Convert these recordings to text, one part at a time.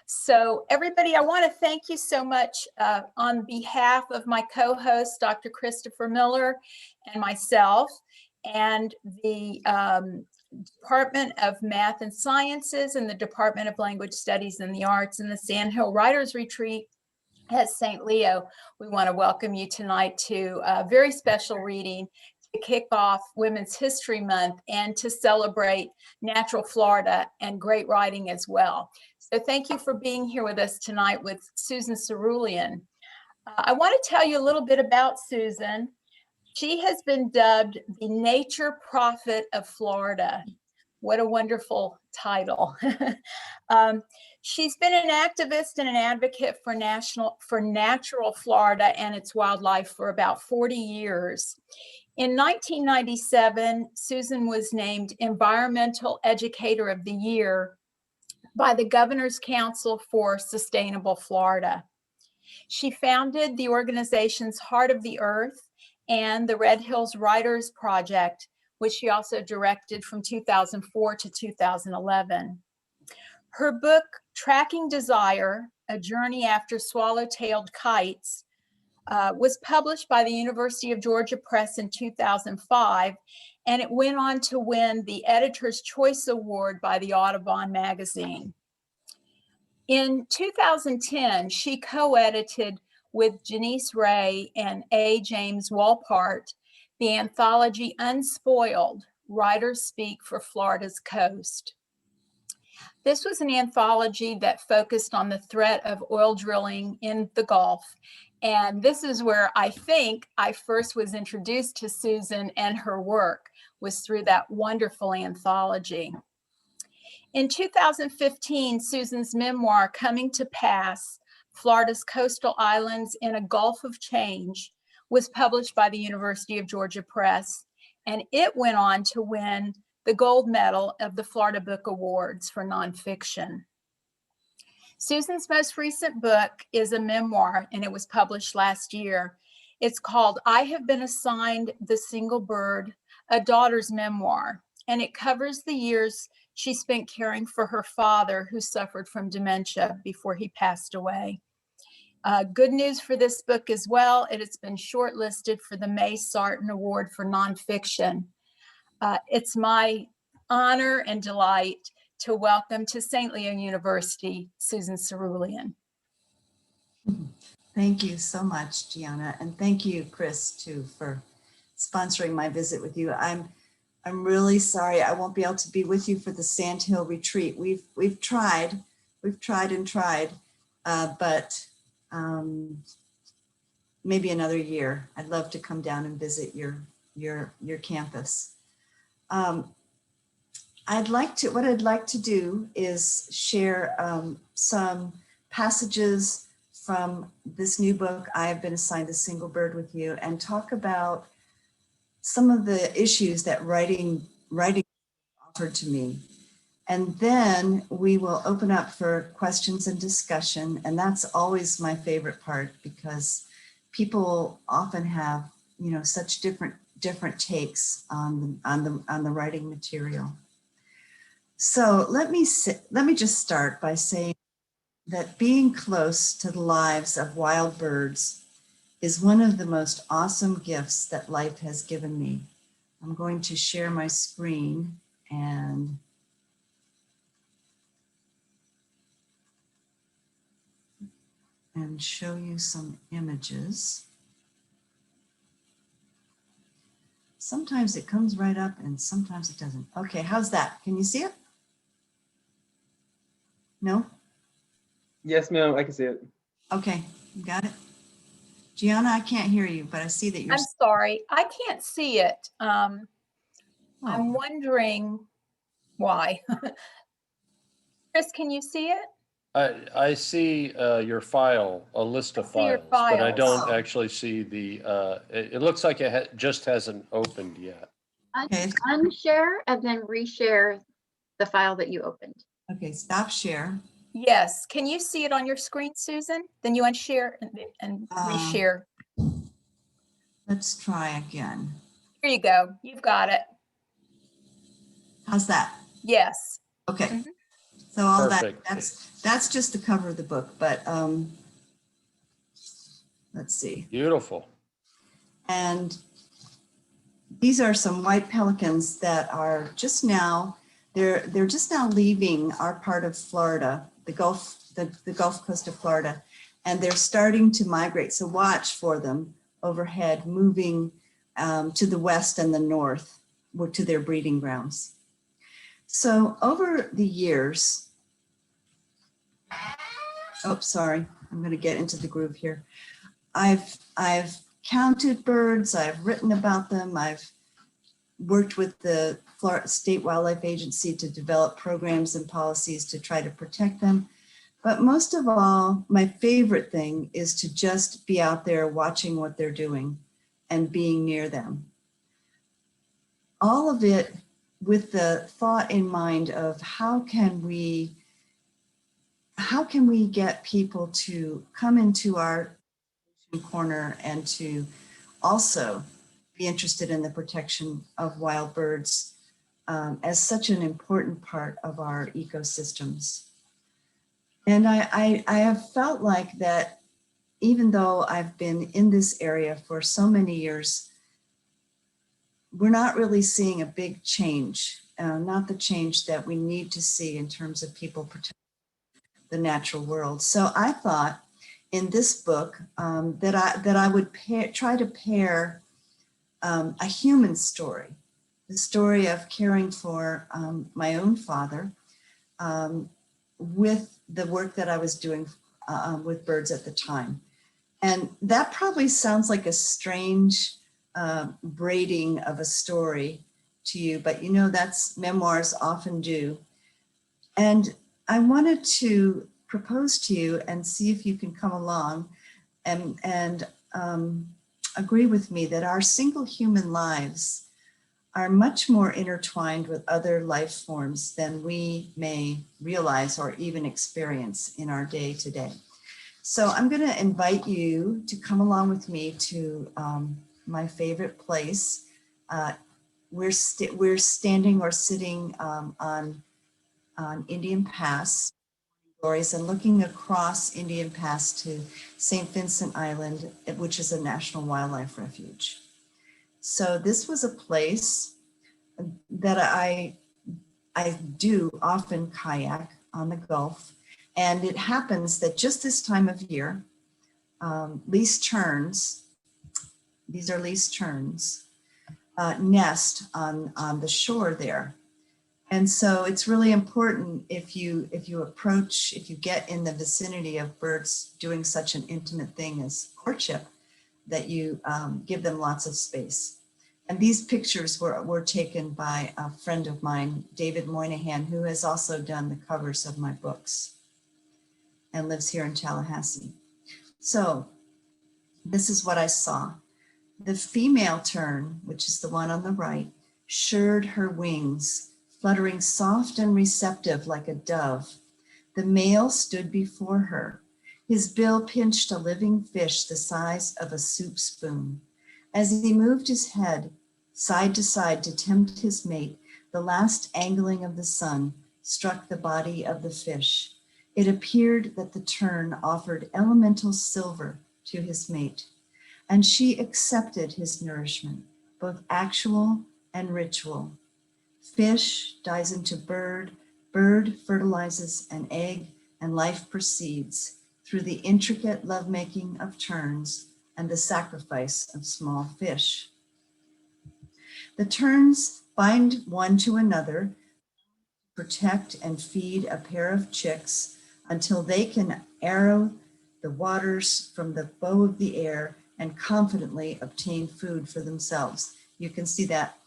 So everybody, I want to thank you so much on behalf of my co-host, Dr. Christopher Miller, and myself, and the Department of Math and Sciences and the Department of Language Studies and the Arts and the Sandhill Writers Retreat at St. Leo. We want to welcome you tonight to a very special reading to kick off Women's History Month and to celebrate natural Florida and great writing as well. So thank you for being here with us tonight with Susan Cerulean. I want to tell you a little bit about Susan. She has been dubbed the Nature Prophet of Florida. What a wonderful title. She's been an activist and an advocate for natural Florida and its wildlife for about 40 years. In 1997, Susan was named Environmental Educator of the Year by the Governor's Council for Sustainable Florida. She founded the organizations Heart of the Earth and the Red Hills Writers Project, which she also directed from 2004 to 2011. Her book, Tracking Desire, A Journey After Swallow-Tailed Kites, was published by the University of Georgia Press in 2005, and it went on to win the Editor's Choice Award by the Audubon magazine. In 2010, she co-edited with Janice Ray and A. James Walpart the anthology Unspoiled, Writers Speak for Florida's Coast. This was an anthology that focused on the threat of oil drilling in the Gulf. And this is where I think I first was introduced to Susan and her work, was through that wonderful anthology. In 2015, Susan's memoir, Coming to Pass, Florida's Coastal Islands in a Gulf of Change, was published by the University of Georgia Press, and it went on to win the gold medal of the Florida Book Awards for nonfiction. Susan's most recent book is a memoir, and it was published last year. It's called I Have Been Assigned the Single Bird, A Daughter's Memoir, and it covers the years she spent caring for her father, who suffered from dementia before he passed away. Good news for this book as well, it's been shortlisted for the May Sarton Award for nonfiction. It's my honor and delight to welcome to St. Leo University, Susan Cerulean. Thank you so much, Gianna, and thank you, Chris, too, for sponsoring my visit with you. I'm really sorry I won't be able to be with you for the Sandhill retreat. We've tried, but maybe another year. I'd love to come down and visit your campus. What I'd like to do is share some passages from this new book, I Have Been Assigned a Single Bird, with you, and talk about some of the issues that writing offered to me. And then we will open up for questions and discussion. And that's always my favorite part, because people often have, such different takes on the writing material. So let me just start by saying that being close to the lives of wild birds is one of the most awesome gifts that life has given me. I'm going to share my screen and show you some images. Sometimes it comes right up and sometimes it doesn't. Okay, how's that? Can you see it? No? Yes, ma'am, I can see it. Okay, you got it? Gianna, I can't hear you, but I see that you're... I'm sorry, I can't see it. I'm wondering why. Chris, can you see it? I see your file, a list of files, but I don't actually see the, it looks like it just hasn't opened yet. Okay. Unshare and then reshare the file that you opened. Okay, stop share. Yes, can you see it on your screen, Susan? Then you unshare and reshare. Let's try again. Here you go, you've got it. How's that? Yes. Okay. So all Perfect. that's just the cover of the book, but let's see. Beautiful. And these are some white pelicans that are just now, they're just now leaving our part of Florida, the Gulf Coast of Florida, and they're starting to migrate. So watch for them overhead, moving to the west and the north, to their breeding grounds. So over the years, oh, sorry, I'm going to get into the groove here. I've counted birds, I've written about them, I've worked with the Florida State Wildlife Agency to develop programs and policies to try to protect them. But most of all, my favorite thing is to just be out there watching what they're doing and being near them. All of it with the thought in mind of how can we get people to come into our corner and to also be interested in the protection of wild birds as such an important part of our ecosystems. And I have felt like that even though I've been in this area for so many years, we're not really seeing a big change, not the change that we need to see in terms of people protecting the natural world. So I thought in this book that I would try to pair a human story, the story of caring for my own father with the work that I was doing with birds at the time. And that probably sounds like a strange braiding of a story to you, but you know, that's memoirs often do. And I wanted to propose to you and see if you can come along and agree with me that our single human lives are much more intertwined with other life forms than we may realize or even experience in our day to day. So I'm going to invite you to come along with me to my favorite place. We're standing or sitting on Indian Pass, and looking across Indian Pass to St. Vincent Island, which is a national wildlife refuge. So this was a place that I do often kayak on the Gulf. And it happens that just this time of year, least terns, these are least terns, nest on the shore there. And so it's really important if you get in the vicinity of birds doing such an intimate thing as courtship, that you give them lots of space. And these pictures were taken by a friend of mine, David Moynihan, who has also done the covers of my books and lives here in Tallahassee. So this is what I saw. The female tern, which is the one on the right, shirred her wings, fluttering soft and receptive like a dove. The male stood before her. His bill pinched a living fish the size of a soup spoon. As he moved his head side to side to tempt his mate, the last angling of the sun struck the body of the fish. It appeared that the tern offered elemental silver to his mate, and she accepted his nourishment, both actual and ritual. Fish dies into bird, bird fertilizes an egg, and life proceeds through the intricate lovemaking of terns and the sacrifice of small fish. The terns bind one to another, protect and feed a pair of chicks until they can arrow the waters from the bow of the air and confidently obtain food for themselves. You can see that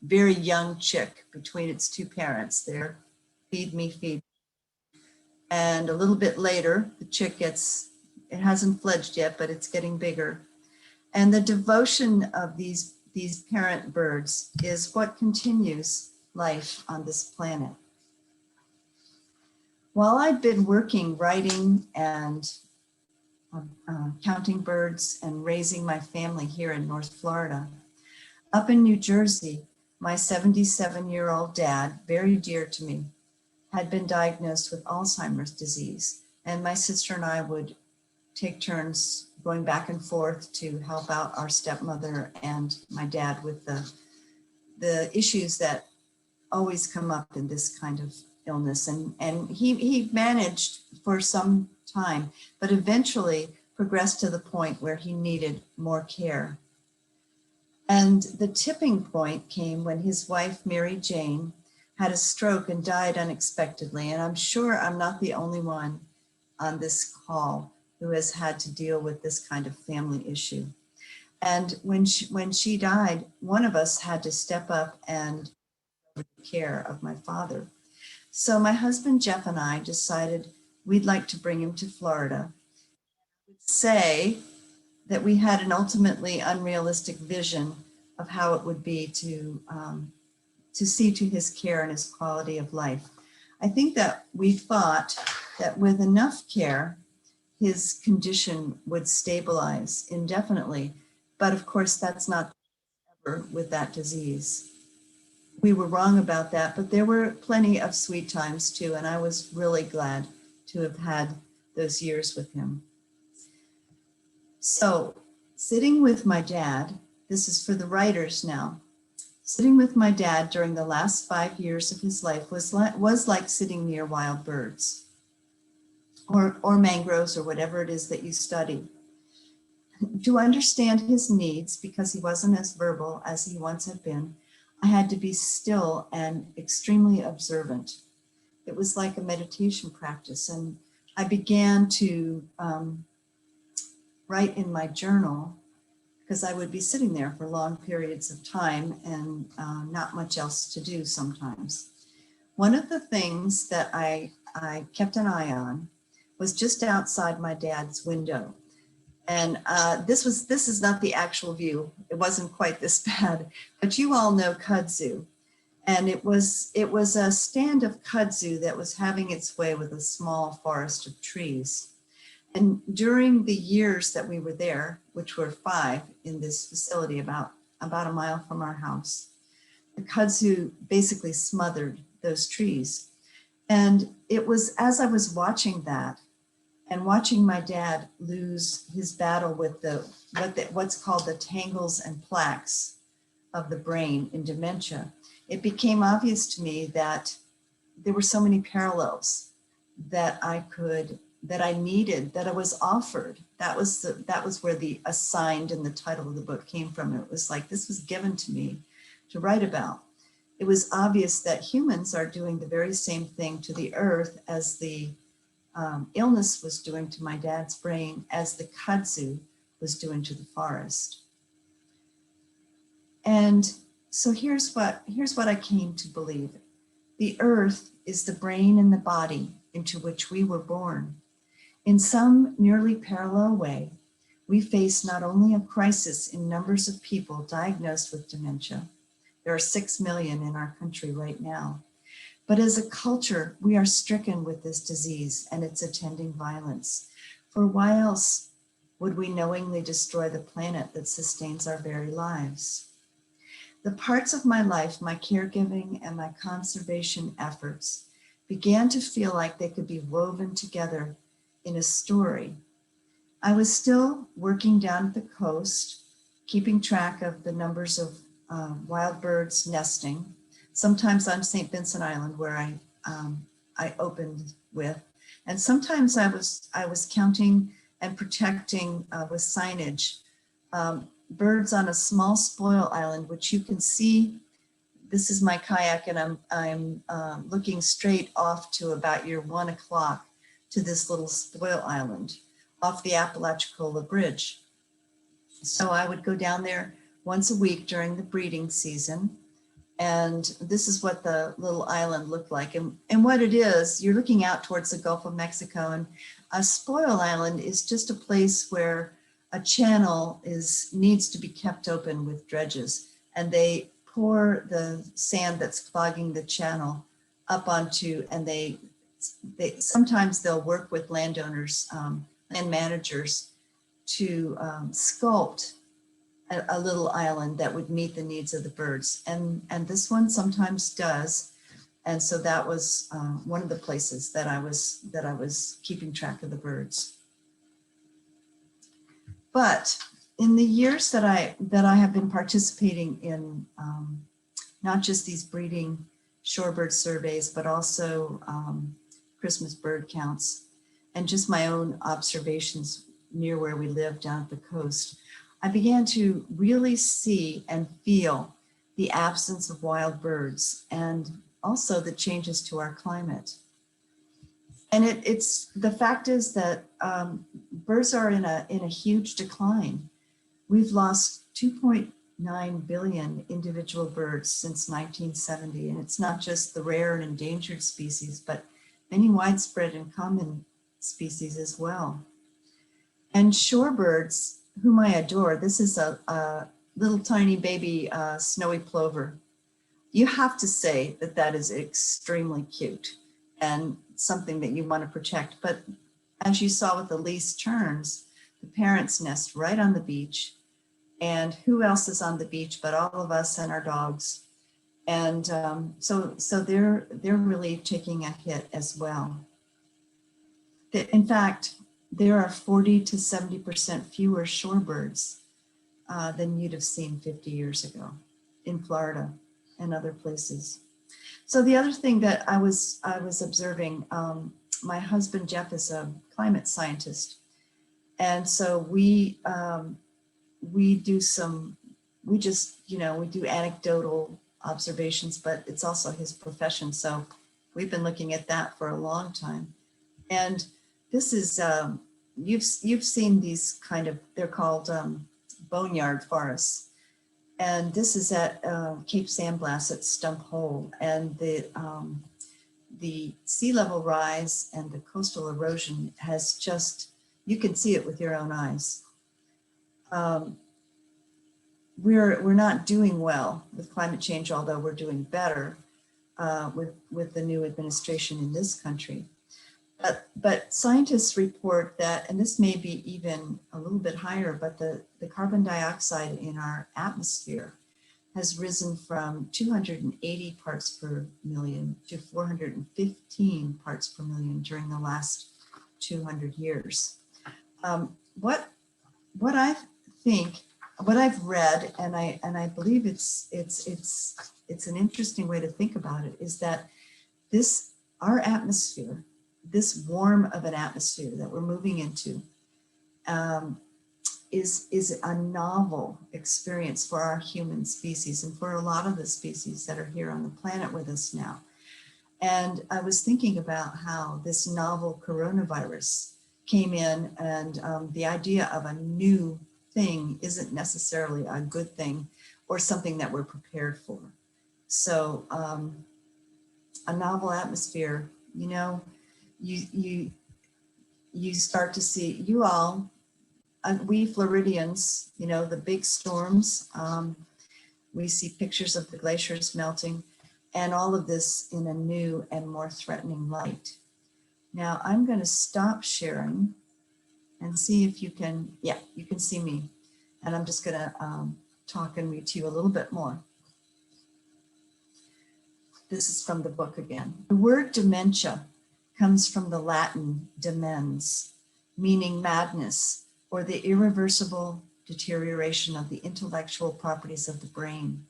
very young chick between its two parents there, feed me, feed. And a little bit later, the chick it hasn't fledged yet, but it's getting bigger. And the devotion of these parent birds is what continues life on this planet. While I'd been working, writing, and counting birds and raising my family here in North Florida, up in New Jersey, my 77-year-old dad, very dear to me, had been diagnosed with Alzheimer's disease. And my sister and I would take turns going back and forth to help out our stepmother and my dad with the issues that always come up in this kind of illness. And he managed for some time, but eventually progressed to the point where he needed more care. And the tipping point came when his wife, Mary Jane, had a stroke and died unexpectedly. And I'm sure I'm not the only one on this call who has had to deal with this kind of family issue. And when she died, one of us had to step up and take care of my father. So my husband, Jeff, and I decided we'd like to bring him to Florida. Say that we had an ultimately unrealistic vision of how it would be to see to his care and his quality of life. I think that we thought that with enough care, his condition would stabilize indefinitely. But of course, that's not ever with that disease. We were wrong about that, but there were plenty of sweet times too. And I was really glad to have had those years with him. So sitting with my dad, this is for the writers now, sitting with my dad during the last 5 years of his life was like sitting near wild birds or mangroves or whatever it is that you study. To understand his needs, because he wasn't as verbal as he once had been, I had to be still and extremely observant. It was like a meditation practice. And I began to write in my journal, because I would be sitting there for long periods of time and not much else to do sometimes. One of the things that I kept an eye on was just outside my dad's window. And this is not the actual view. It wasn't quite this bad, but you all know kudzu. And it was a stand of kudzu that was having its way with a small forest of trees. And during the years that we were there, which were 5 in this facility about a mile from our house, the kudzu basically smothered those trees. And it was as I was watching that and watching my dad lose his battle with what's called the tangles and plaques of the brain in dementia, it became obvious to me that there were so many parallels that I needed, that I was offered. That was where the assigned in the title of the book came from. It was like, this was given to me to write about. It was obvious that humans are doing the very same thing to the earth as the illness was doing to my dad's brain, as the kudzu was doing to the forest. And so here's what I came to believe. The earth is the brain and the body into which we were born. In some nearly parallel way, we face not only a crisis in numbers of people diagnosed with dementia, there are 6 million in our country right now, but as a culture, we are stricken with this disease and its attending violence. For why else would we knowingly destroy the planet that sustains our very lives? The parts of my life, my caregiving and my conservation efforts, began to feel like they could be woven together in a story. I was still working down at the coast, keeping track of the numbers of wild birds nesting, sometimes on St. Vincent Island, where I opened with, and sometimes I was counting and protecting with signage birds on a small spoil island, which you can see. This is my kayak, and I'm looking straight off to about your 1 o'clock to this little spoil island off the Apalachicola Bridge. So I would go down there once a week during the breeding season. And this is what the little island looked like. And what it is, you're looking out towards the Gulf of Mexico, and a spoil island is just a place where a channel needs to be kept open with dredges. And they pour the sand that's clogging the channel up onto, and they sometimes they'll work with landowners, land managers to sculpt a little island that would meet the needs of the birds. And this one sometimes does. And so that was one of the places that I was keeping track of the birds. But in the years that I have been participating in not just these breeding shorebird surveys, but also Christmas bird counts, and just my own observations near where we live down at the coast, I began to really see and feel the absence of wild birds and also the changes to our climate. And it's the fact is that birds are in a huge decline. We've lost 2.9 billion individual birds since 1970, and it's not just the rare and endangered species, but many widespread and common species as well. And shorebirds, whom I adore, this is a little tiny baby snowy plover. You have to say that that is extremely cute and something that you want to protect. But as you saw with the least terns, the parents nest right on the beach. And who else is on the beach but all of us and our dogs? And so they're really taking a hit as well. In fact, there are 40 to 70% fewer shorebirds than you'd have seen 50 years ago in Florida and other places. So the other thing that I was observing, my husband Jeff is a climate scientist, and so we do anecdotal observations, but it's also his profession. So we've been looking at that for a long time. And this is, you've seen these kind of, they're called boneyard forests. And this is at Cape Sandblast at Stump Hole. And the sea level rise and the coastal erosion has just, you can see it with your own eyes. We're not doing well with climate change, although we're doing better with the new administration in this country. But scientists report that, and this may be even a little bit higher, but the carbon dioxide in our atmosphere has risen from 280 parts per million to 415 parts per million during the last 200 years. What I've read, and I believe it's an interesting way to think about it, is that our atmosphere, this warm of an atmosphere that we're moving into, is a novel experience for our human species and for a lot of the species that are here on the planet with us now. And I was thinking about how this novel coronavirus came in, and the idea of a new thing isn't necessarily a good thing or something that we're prepared for. So a novel atmosphere, you start to see, you all, we Floridians, the big storms, we see pictures of the glaciers melting, and all of this in a new and more threatening light. Now I'm going to stop sharing and see if you can, yeah, you can see me. And I'm just going to talk and read to you a little bit more. This is from the book again. The word dementia comes from the Latin demens, meaning madness or the irreversible deterioration of the intellectual properties of the brain.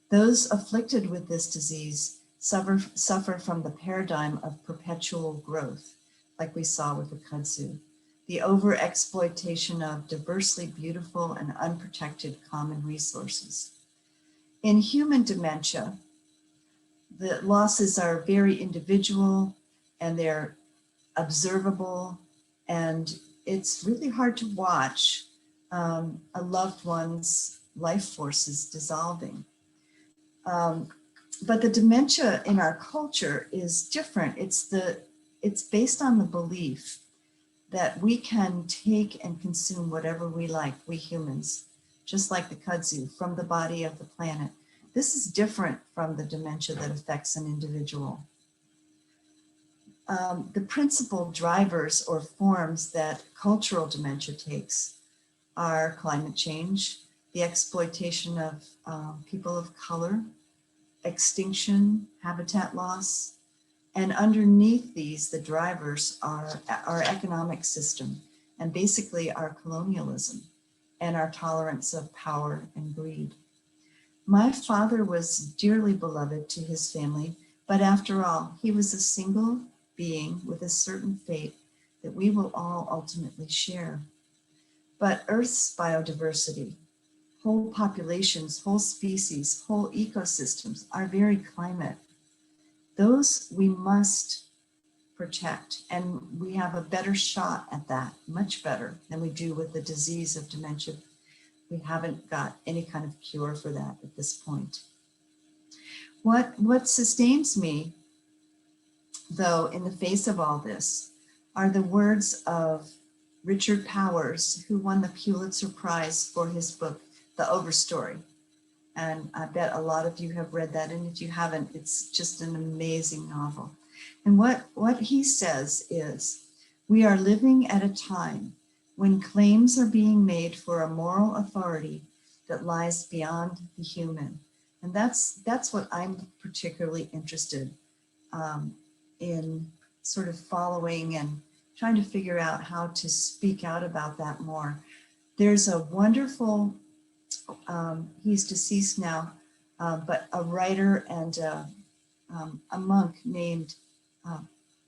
Those afflicted with this disease suffer from the paradigm of perpetual growth, like we saw with the kudzu, the overexploitation of diversely beautiful and unprotected common resources. In human dementia, the losses are very individual and they're observable, and it's really hard to watch a loved one's life forces dissolving. But the dementia in our culture is different. It's based on the belief that we can take and consume whatever we like, we humans, just like the kudzu, from the body of the planet. This is different from the dementia that affects an individual. The principal drivers or forms that cultural dementia takes are climate change, the exploitation of people of color, extinction, habitat loss, and underneath these, the drivers are our economic system and basically our colonialism and our tolerance of power and greed. My father was dearly beloved to his family, but after all, he was a single being with a certain fate that we will all ultimately share. But Earth's biodiversity, whole populations, whole species, whole ecosystems, our very climate, those we must protect. And we have a better shot at that, much better than we do with the disease of dementia. We haven't got any kind of cure for that at this point. What sustains me, though, in the face of all this, are the words of Richard Powers, who won the Pulitzer Prize for his book, The Overstory. And I bet a lot of you have read that, and if you haven't, it's just an amazing novel. And what he says is, we are living at a time when claims are being made for a moral authority that lies beyond the human. And that's what I'm particularly interested in sort of following and trying to figure out how to speak out about that more. There's a wonderful, he's deceased now, but a writer and a monk named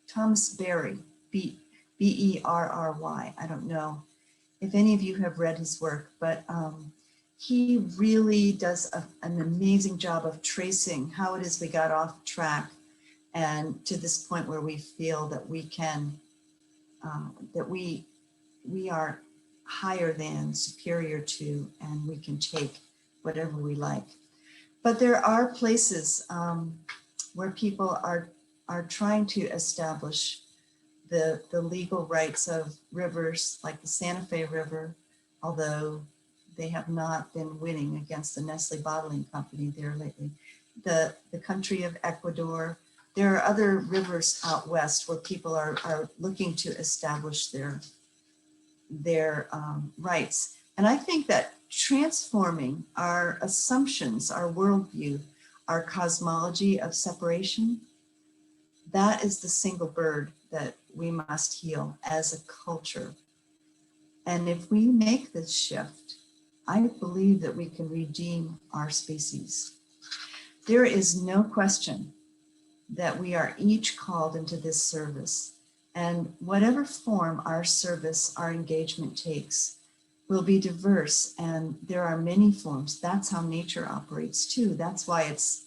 Thomas Berry, B-E-R-R-Y. I don't know if any of you have read his work, but he really does an amazing job of tracing how it is we got off track and to this point where we feel that we can, that we are higher than, superior to, and we can take whatever we like. But there are places where people are trying to establish the legal rights of rivers like the Santa Fe River, although they have not been winning against the Nestle Bottling Company there lately. The country of Ecuador. There are other rivers out west where people are looking to establish their rights. And I think that transforming our assumptions, our worldview, our cosmology of separation, that is the single bird that we must heal as a culture. And if we make this shift, I believe that we can redeem our species. There is no question that we are each called into this service. And whatever form our service, our engagement takes, will be diverse. And there are many forms. That's how nature operates too. That's why it's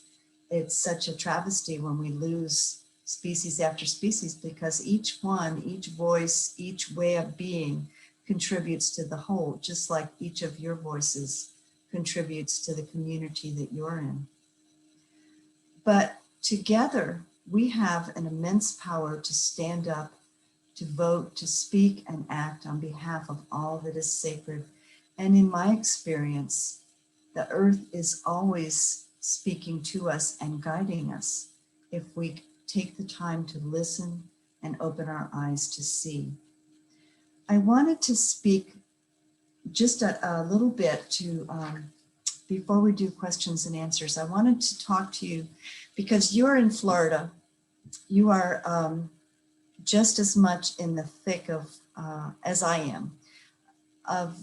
such a travesty when we lose species after species, because each one, each voice, each way of being contributes to the whole, just like each of your voices contributes to the community that you're in. But together, we have an immense power to stand up, to vote, to speak and act on behalf of all that is sacred. And in my experience, the earth is always speaking to us and guiding us if we take the time to listen and open our eyes to see. I wanted to speak just a little bit to, before we do questions and answers, I wanted to talk to you because you're in Florida. You are just as much in the thick of, as I am, of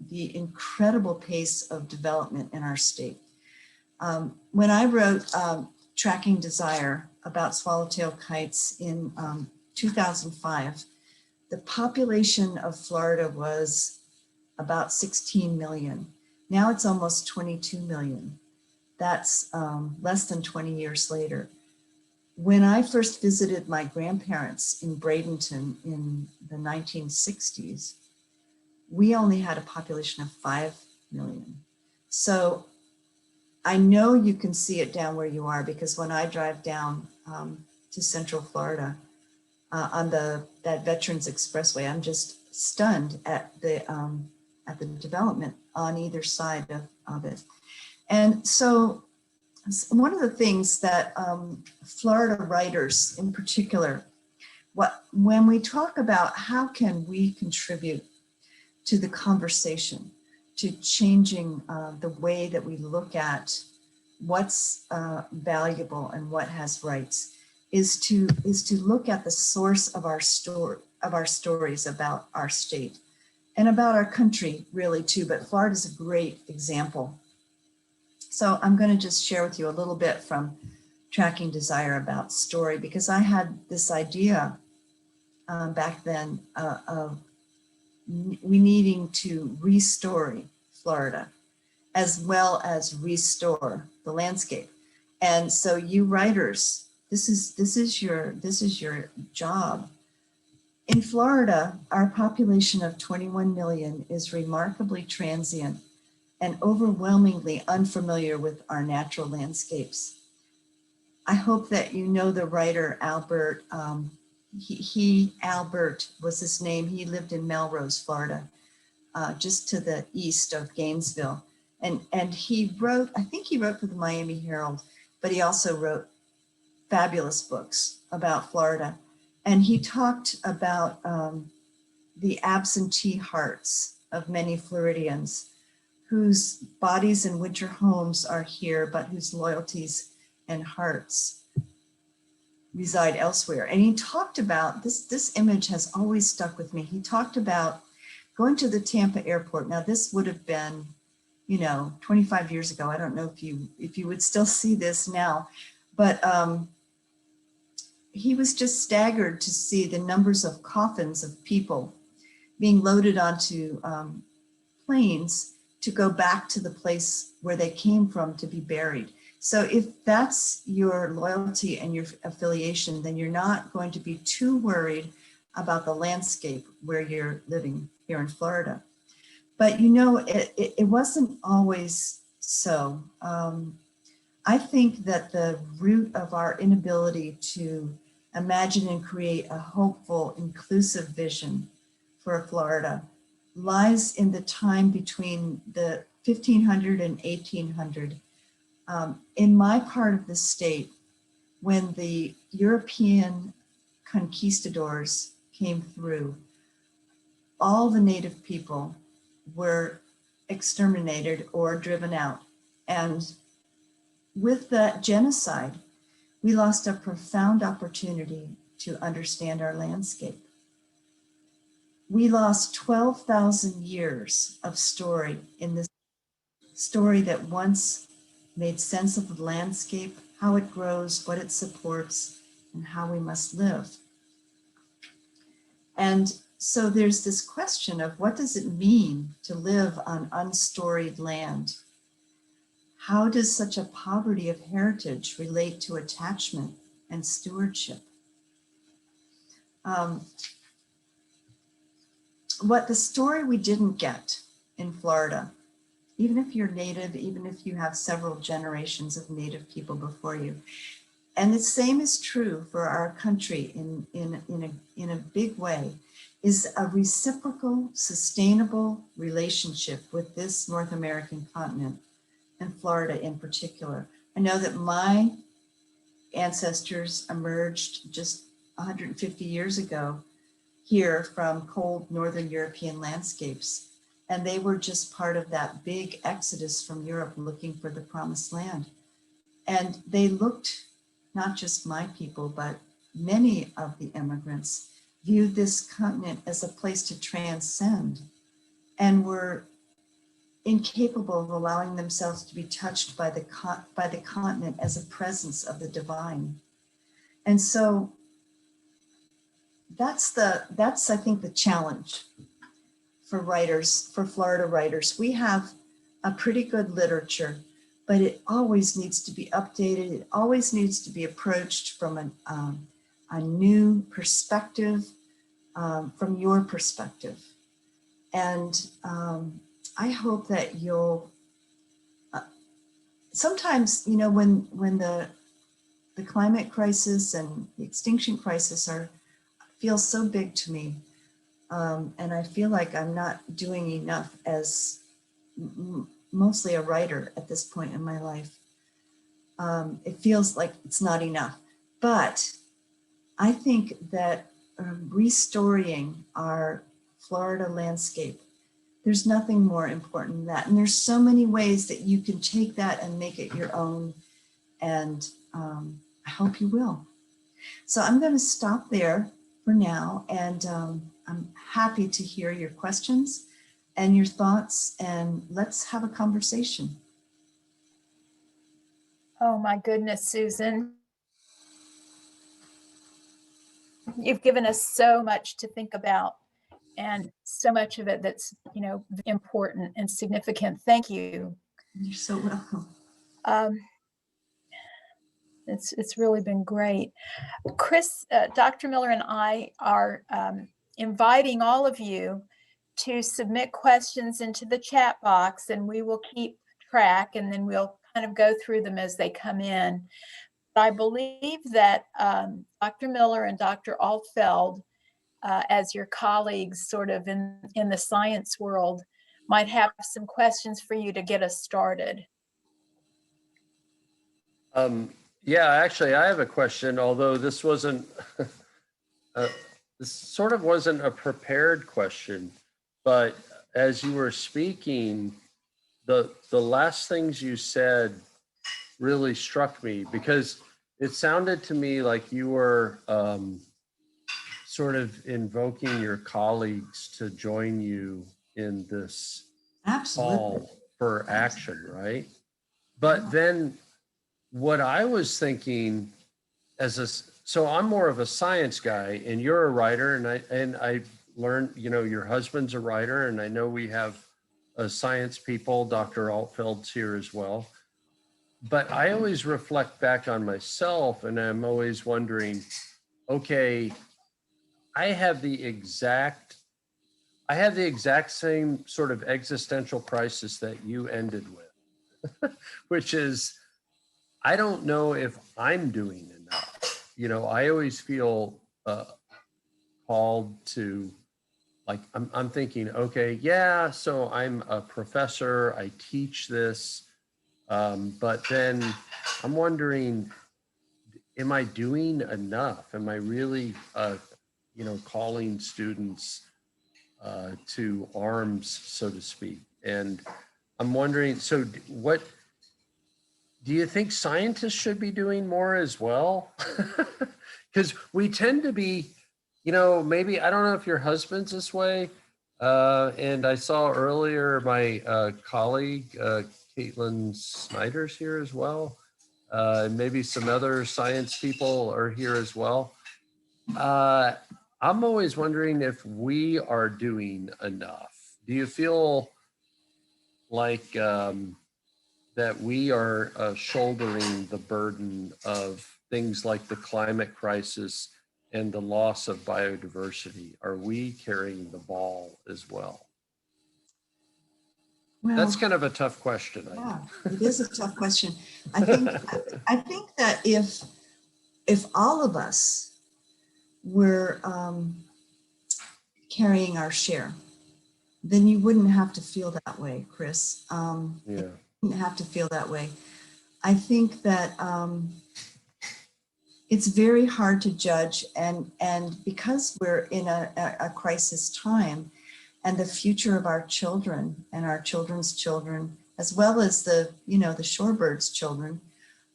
the incredible pace of development in our state. When I wrote Tracking Desire about swallowtail kites in 2005, the population of Florida was about 16 million. Now it's almost 22 million. That's less than 20 years later. When I first visited my grandparents in Bradenton in the 1960s, we only had a population of 5 million. So I know you can see it down where you are, because when I drive down to Central Florida on that Veterans Expressway, I'm just stunned at the development on either side of it. And so one of the things that Florida writers in particular, when we talk about how can we contribute to the conversation, to changing the way that we look at what's valuable and what has rights is to look at the source of our stories about our state and about our country really too, but Florida is a great example. So I'm going to just share with you a little bit from Tracking Desire about story, because I had this idea back then of we needing to restory Florida as well as restore the landscape. And so you writers, this is your job. In Florida, our population of 21 million is remarkably transient and overwhelmingly unfamiliar with our natural landscapes. I hope that you know the writer Albert. Albert was his name. He lived in Melrose, Florida, just to the east of Gainesville. And he wrote, I think he wrote for the Miami Herald, but he also wrote fabulous books about Florida. And he talked about the absentee hearts of many Floridians whose bodies and winter homes are here, but whose loyalties and hearts reside elsewhere. And he talked about, this image has always stuck with me. He talked about going to the Tampa airport. Now this would have been, 25 years ago. I don't know if you would still see this now, but he was just staggered to see the numbers of coffins of people being loaded onto planes to go back to the place where they came from to be buried. So if that's your loyalty and your affiliation, then you're not going to be too worried about the landscape where you're living here in Florida. But it wasn't always so. I think that the root of our inability to imagine and create a hopeful, inclusive vision for Florida lies in the time between the 1500 and 1800. In my part of the state, when the European conquistadors came through, all the native people were exterminated or driven out. And with that genocide, we lost a profound opportunity to understand our landscape. We lost 12,000 years of story in this story that once made sense of the landscape, how it grows, what it supports, and how we must live. And so there's this question of what does it mean to live on unstoried land? How does such a poverty of heritage relate to attachment and stewardship? What the story we didn't get in Florida, even if you're native, even if you have several generations of native people before you, and the same is true for our country in a big way, is a reciprocal, sustainable relationship with this North American continent, and Florida in particular. I know that my ancestors emerged just 150 years ago here from cold Northern European landscapes, and they were just part of that big exodus from Europe looking for the promised land. And they looked, not just my people, but many of the immigrants viewed this continent as a place to transcend and were incapable of allowing themselves to be touched by the continent as a presence of the divine. And so that's I think the challenge for writers, for Florida writers. We have a pretty good literature, but it always needs to be updated. It always needs to be approached from a new perspective, from your perspective. And I hope that you'll, sometimes, when the climate crisis and the extinction crisis feel so big to me, and I feel like I'm not doing enough as mostly a writer at this point in my life. It feels like it's not enough, but I think that restoring our Florida landscape, There's nothing more important than that. And there's so many ways that you can take that and make it your own. And I hope you will. So I'm going to stop there for now. And I'm happy to hear your questions and your thoughts. And let's have a conversation. Oh my goodness, Susan. You've given us so much to think about, and so much of it that's, you know, important and significant. Thank you. You're so welcome. It's really been great. Chris, Dr. Miller and I are inviting all of you to submit questions into the chat box, and we will keep track, and then we'll kind of go through them as they come in. I believe that Dr. Miller and Dr. Altfeld, as your colleagues sort of in the science world, might have some questions for you to get us started. Yeah, actually, I have a question, although this wasn't, this sort of wasn't a prepared question, but as you were speaking, the last things you said really struck me, because it sounded to me like you were sort of invoking your colleagues to join you in this call for action, right? But then what I was thinking so I'm more of a science guy, and you're a writer, and I learned, you know, your husband's a writer, and I know we have science people, Dr. Altfeld's here as well. But I always reflect back on myself, and I'm always wondering, okay, I have the exact same sort of existential crisis that you ended with, which is, I don't know if I'm doing enough. You know, I always feel called to, like, I'm thinking, okay, yeah, so I'm a professor, I teach this, but then I'm wondering, am I doing enough? Am I really, you know, calling students to arms, so to speak? And I'm wondering, so what, do you think scientists should be doing more as well? Because we tend to be, you know, maybe, I don't know if your husband's this way. And I saw earlier my colleague, Caitlin Snyder's here as well. And maybe some other science people are here as well. I'm always wondering if we are doing enough. Do you feel like that we are shouldering the burden of things like the climate crisis and the loss of biodiversity? Are we carrying the ball as well? Well, that's kind of a tough question. Yeah, it is a tough question. I think that if all of us were carrying our share, then you wouldn't have to feel that way, Chris. Yeah. You wouldn't have to feel that way. I think that it's very hard to judge, and because we're in a crisis time, and the future of our children and our children's children, as well as the shorebirds' children,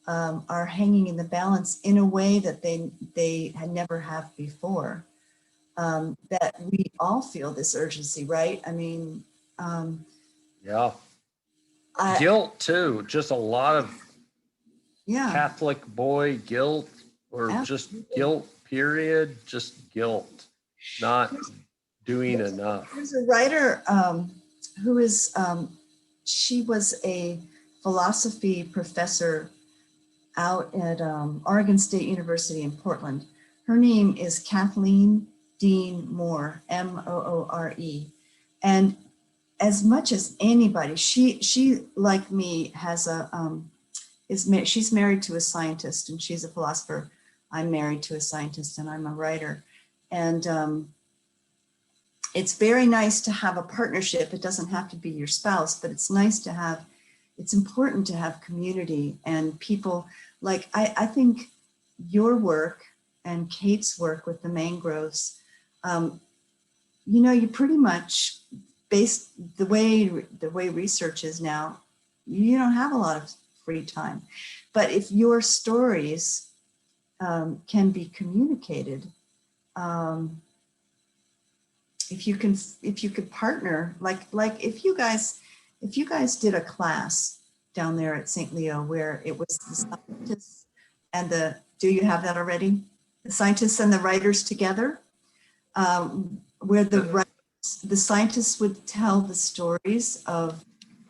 are hanging in the balance in a way that they had never have before. That we all feel this urgency, right? I mean, yeah. Guilt too, just a lot of Catholic boy guilt, or just guilt, period, just guilt, not doing enough. There's a writer who is, she was a philosophy professor out at Oregon State University in Portland. Her name is Kathleen Dean Moore, M-O-O-R-E. And as much as anybody, she like me has she's married to a scientist, and she's a philosopher. I'm married to a scientist, and I'm a writer. And it's very nice to have a partnership. It doesn't have to be your spouse, but it's nice to have, it's important to have community and people. Like, I think your work and Kate's work with the mangroves, you pretty much based the way research is now, you don't have a lot of free time. But if your stories can be communicated, if you could partner, like if you guys did a class down there at St. Leo where it was the scientists and do you have that already? The scientists and the writers together, where the scientists would tell the stories of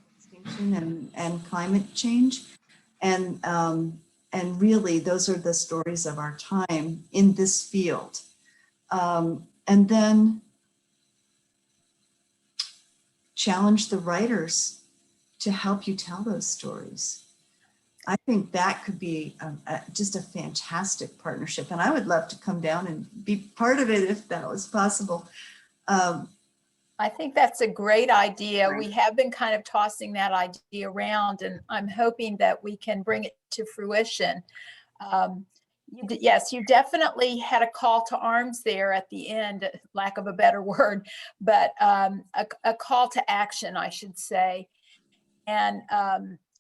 extinction and climate change, and really those are the stories of our time in this field, and then challenge the writers to help you tell those stories. I think that could be just a fantastic partnership, and I would love to come down and be part of it if that was possible. I think that's a great idea. Right. We have been kind of tossing that idea around, and I'm hoping that we can bring it to fruition. Yes, you definitely had a call to arms there at the end, lack of a better word, but a call to action, I should say. And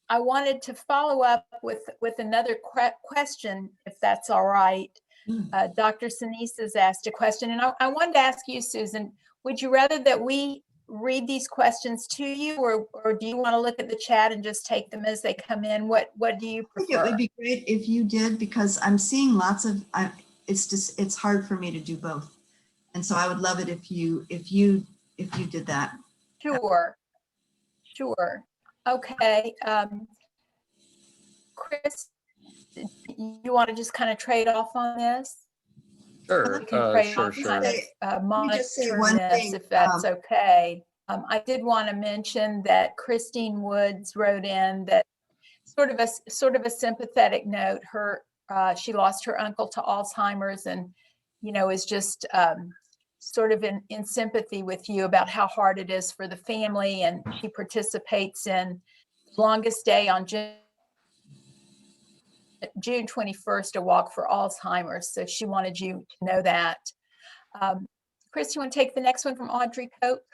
I wanted to follow up with another question, if that's all right. Dr. Sinise has asked a question, and I wanted to ask you, Susan, would you rather that we read these questions to you, or do you want to look at the chat and just take them as they come in? What do you I think it would prefer? be great if you did, because I'm seeing lots of, it's hard for me to do both. And so I would love it if you did that. Sure. Okay. Chris, you want to just kind of trade off on this? Sure, We can trade sure, off sure. kind of Let me just say monitor one this, thing, if that's okay. I did want to mention that Christine Woods wrote in that sort of a sympathetic note. She lost her uncle to Alzheimer's, and is just sort of in sympathy with you about how hard it is for the family. And she participates in Longest Day on June 21st, a walk for Alzheimer's. So she wanted you to know that. Chris, you want to take the next one from Audrey Cope?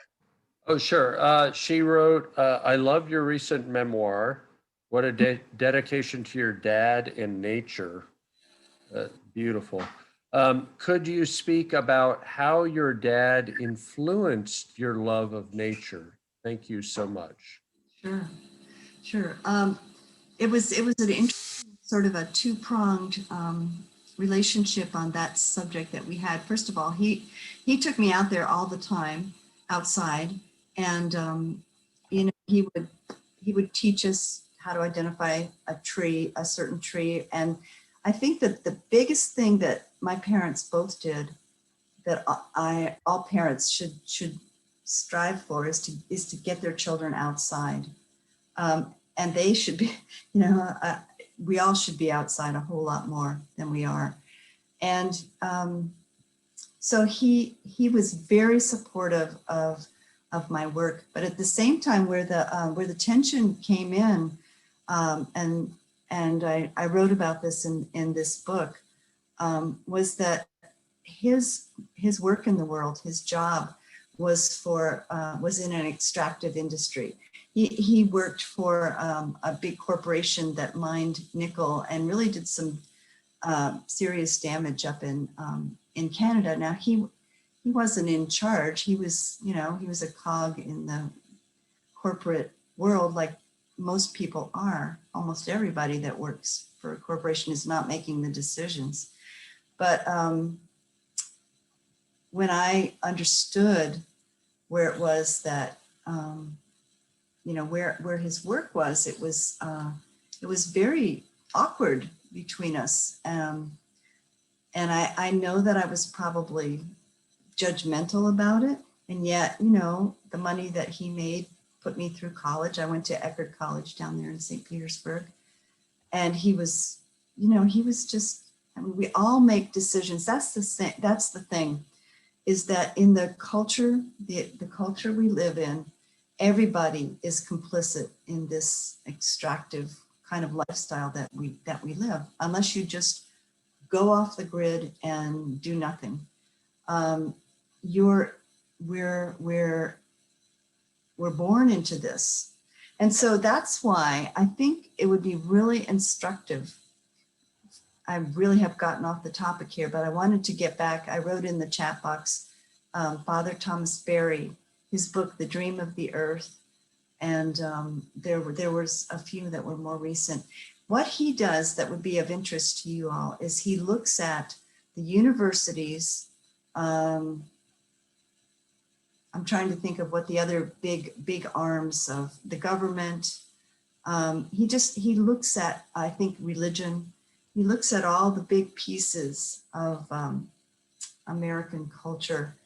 Oh, sure. She wrote, I love your recent memoir. What a dedication to your dad and nature. Beautiful. Could you speak about how your dad influenced your love of nature? Thank you so much. Sure. It was an interesting sort of a two-pronged relationship on that subject that we had. First of all, he took me out there all the time outside, and he would teach us how to identify a certain tree. And I think that the biggest thing that my parents both did, that all parents should strive for, is to get their children outside. And they should be, we all should be outside a whole lot more than we are. And so he was very supportive of my work, but at the same time, where the tension came in, and I wrote about this in this book, was that his work in the world, his job was in an extractive industry. He worked for a big corporation that mined nickel and really did some serious damage up in Canada. Now he wasn't in charge. He was a cog in the corporate world, like most people are. Almost everybody that works for a corporation is not making the decisions. But when I understood where it was that where his work was, it was very awkward between us, and I know that I was probably judgmental about it, and yet the money that he made put me through college. I went to Eckerd College down there in St. Petersburg, and he was just, we all make decisions. That's the thing, is that in the culture, the culture we live in, everybody is complicit in this extractive kind of lifestyle that we live, unless you just go off the grid and do nothing. were born into this. And so that's why I think it would be really instructive. I really have gotten off the topic here, but I wanted to get back. I wrote in the chat box, Father Thomas Berry, his book, The Dream of the Earth. And there was a few that were more recent. What he does that would be of interest to you all is he looks at the universities. I'm trying to think of what the other big arms of the government. He looks at, I think, religion. He looks at all the big pieces of American culture,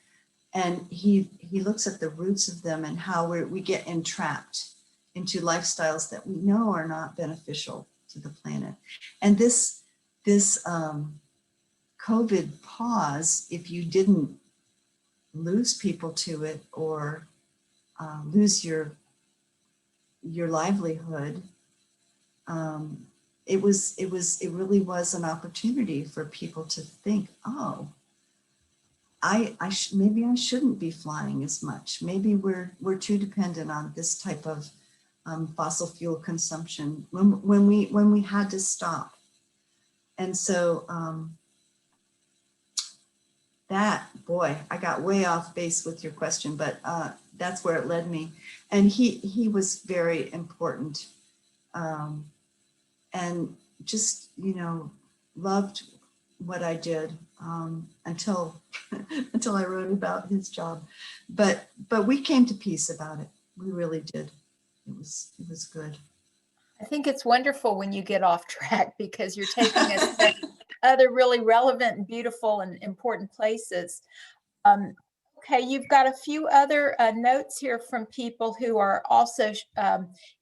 and he looks at the roots of them and how we get entrapped into lifestyles that we know are not beneficial to the planet. And this COVID pause, if you didn't lose people to it or lose your livelihood, it really was an opportunity for people to think, oh, maybe I shouldn't be flying as much. Maybe we're too dependent on this type of fossil fuel consumption when we had to stop. And so boy, I got way off base with your question, but that's where it led me. And he was very important, and just, loved what I did until I wrote about his job. But we came to peace about it. We really did. It was good. I think it's wonderful when you get off track because you're taking us to other really relevant and beautiful and important places. Okay, you've got a few other notes here from people who are also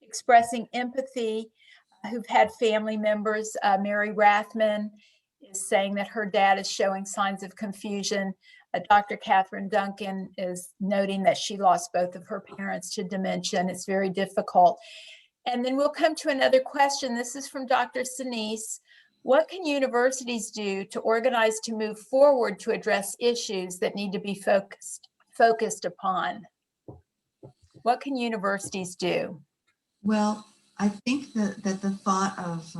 expressing empathy, who've had family members. Mary Rathman is saying that her dad is showing signs of confusion. Dr. Catherine Duncan is noting that she lost both of her parents to dementia, and it's very difficult. And then we'll come to another question. This is from Dr. Sinise. What can universities do to organize to move forward to address issues that need to be focused upon? What can universities do? Well, I think that the thought of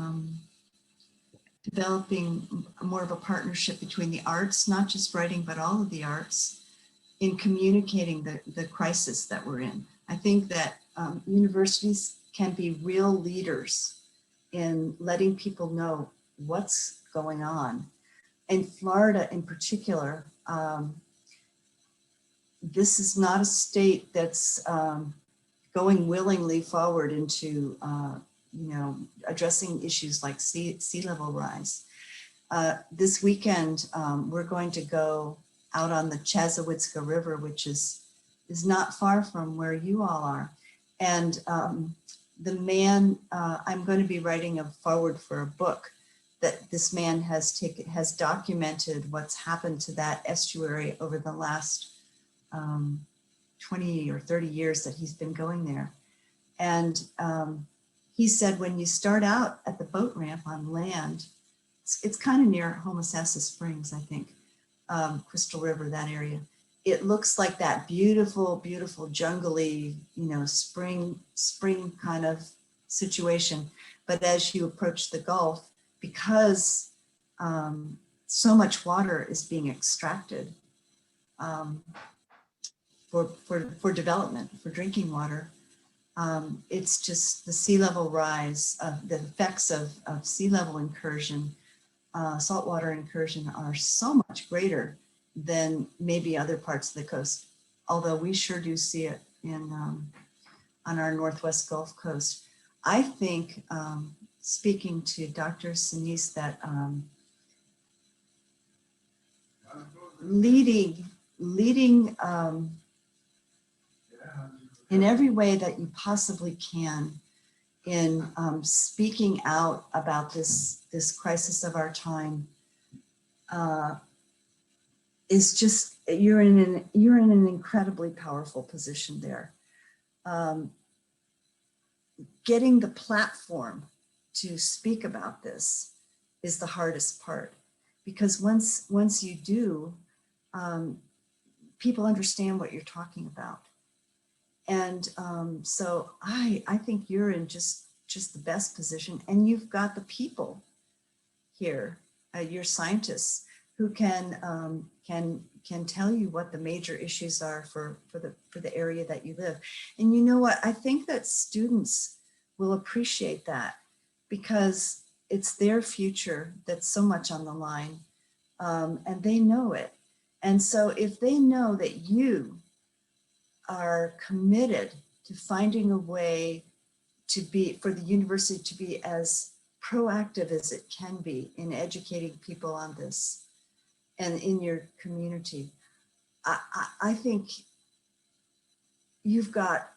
developing more of a partnership between the arts, not just writing, but all of the arts, in communicating the crisis that we're in. I think that universities can be real leaders in letting people know what's going on. In Florida in particular, this is not a state that's going willingly forward into addressing issues like sea level rise. This weekend, we're going to go out on the Chassahowitzka River, which is not far from where you all are. And the man, I'm going to be writing a foreword for a book that this man has documented what's happened to that estuary over the last 20 or 30 years that he's been going there. And he said, when you start out at the boat ramp on land, it's kind of near Homosassa Springs, I think, Crystal River, that area. It looks like that beautiful, beautiful jungly, spring kind of situation. But as you approach the Gulf, because so much water is being extracted for development, for drinking water, it's just the sea level rise, the effects of sea level incursion, saltwater incursion are so much greater than maybe other parts of the coast, although we sure do see it on our Northwest Gulf Coast. I think, speaking to Dr. Sinise, that leading in every way that you possibly can in speaking out about this crisis of our time is just, you're in an incredibly powerful position there. Getting the platform to speak about this is the hardest part, because once you do, people understand what you're talking about. And so I think you're in just the best position, and you've got the people here, your scientists who can tell you what the major issues are for the area that you live. And you know what? I think that students will appreciate that, because it's their future that's so much on the line, and they know it. And so if they know that you are committed to finding a way to be, for the university to be as proactive as it can be in educating people on this and in your community, I think you've got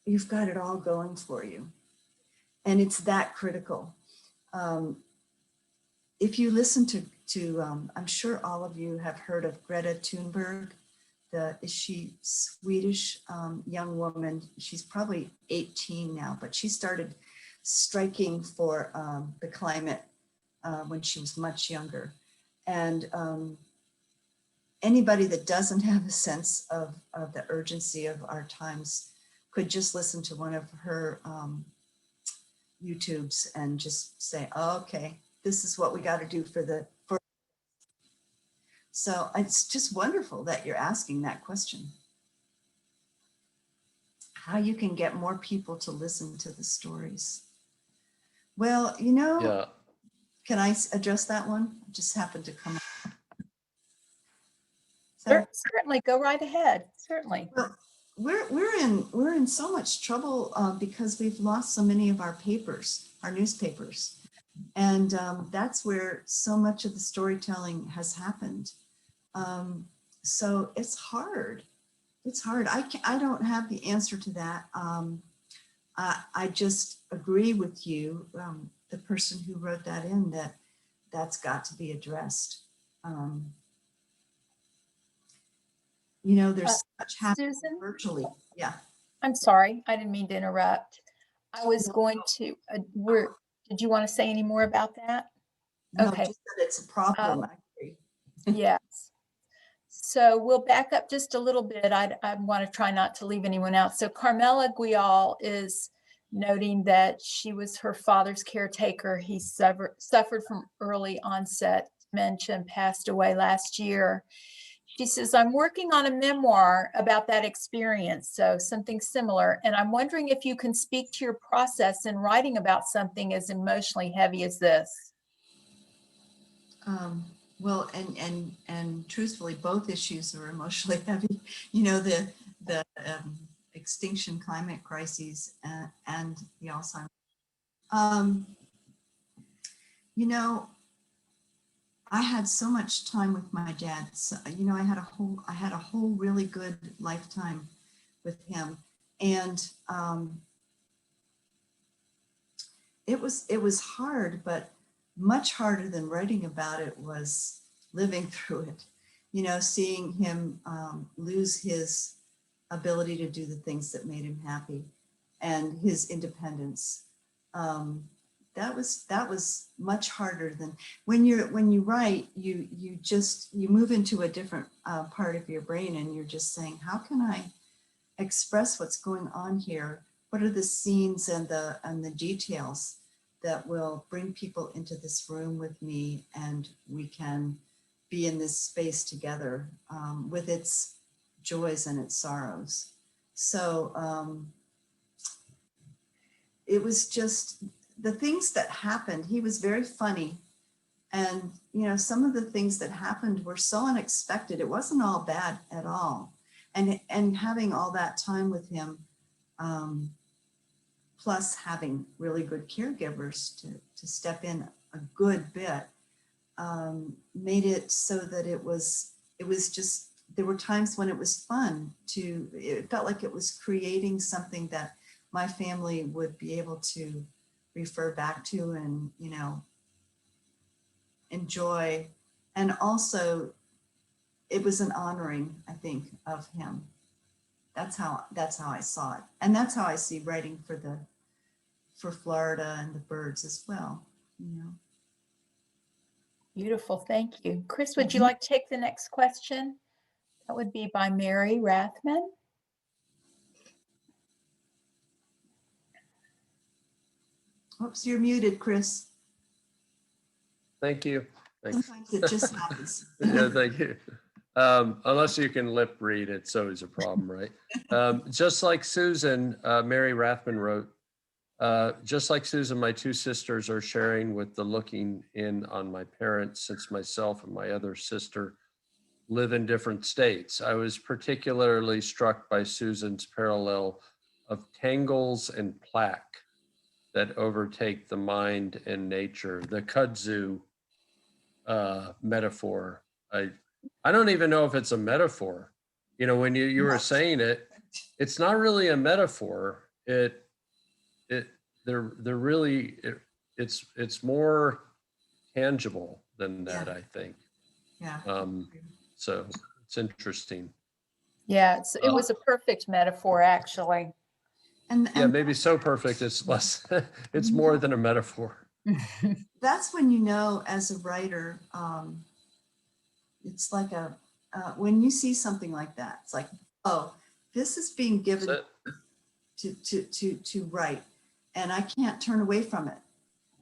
it all going for you. And it's that critical. If you listen to I'm sure all of you have heard of Greta Thunberg. Is she Swedish young woman? She's probably 18 now, but she started striking for the climate when she was much younger. And anybody that doesn't have a sense of the urgency of our times could just listen to one of her YouTubes and just say, oh, okay, this is what we got to do for. So it's just wonderful that you're asking that question. How you can get more people to listen to the stories. Well, you know, Yeah. Can I address that one? It just happened to come up. Certainly, go right ahead. Certainly. Well, we're in so much trouble because we've lost so many of our papers, our newspapers, and that's where so much of the storytelling has happened. So it's hard. It's hard. I don't have the answer to that. I just agree with you, the person who wrote that in, that's got to be addressed. You know, there's so much happening Susan? virtually. Yeah. I'm sorry, I didn't mean to interrupt. I was going to, did you want to say any more about that? No, Okay. just that it's a problem. I agree. Yes. So we'll back up just a little bit. I want to try not to leave anyone out. So Carmela Guial is noting that she was her father's caretaker. He suffered from early onset dementia and passed away last year. She says, I'm working on a memoir about that experience, so something similar. And I'm wondering if you can speak to your process in writing about something as emotionally heavy as this. Well, and truthfully, both issues are emotionally heavy. You know, the extinction climate crises and the Alzheimer's. You know, I had so much time with my dad. So, you know, I had a whole really good lifetime with him, and it was hard, but much harder than writing about it was living through it. You know, seeing him lose his ability to do the things that made him happy and his independence. That was much harder than when you write, you move into a different part of your brain, and you're just saying, how can I express what's going on here? What are the scenes and the details that will bring people into this room with me, and we can be in this space together with its joys and its sorrows. So it was just the things that happened. He was very funny. And, you know, some of the things that happened were so unexpected. It wasn't all bad at all. And having all that time with him, plus having really good caregivers to step in a good bit, made it so that it was just, there were times when it was fun it felt like it was creating something that my family would be able to refer back to and, you know, enjoy. And also it was an honoring, I think, of him. That's how I saw it. And that's how I see writing for Florida and the birds as well, you know. Beautiful, thank you. Chris, would you like to take the next question? That would be by Mary Rathman. Oops, you're muted, Chris. Thank you. Thanks. Sometimes it just happens. Yeah, thank you. Unless you can lip read, it's always a problem, right? Just like Susan, Mary Rathman wrote, just like Susan, my two sisters are sharing with the looking in on my parents, since myself and my other sister live in different states. I was particularly struck by Susan's parallel of tangles and plaque that overtake the mind and nature. The kudzu metaphor. I don't even know if it's a metaphor. You know, when you were saying it, it's not really a metaphor. They're really, it's more tangible than that, I think. Yeah. So it's interesting. Yeah, it was a perfect metaphor, actually. And Yeah, maybe so perfect, it's less, it's more than a metaphor. that's when you know, as a writer, it's like when you see something like that, it's like, oh, this is being given to write, and I can't turn away from it.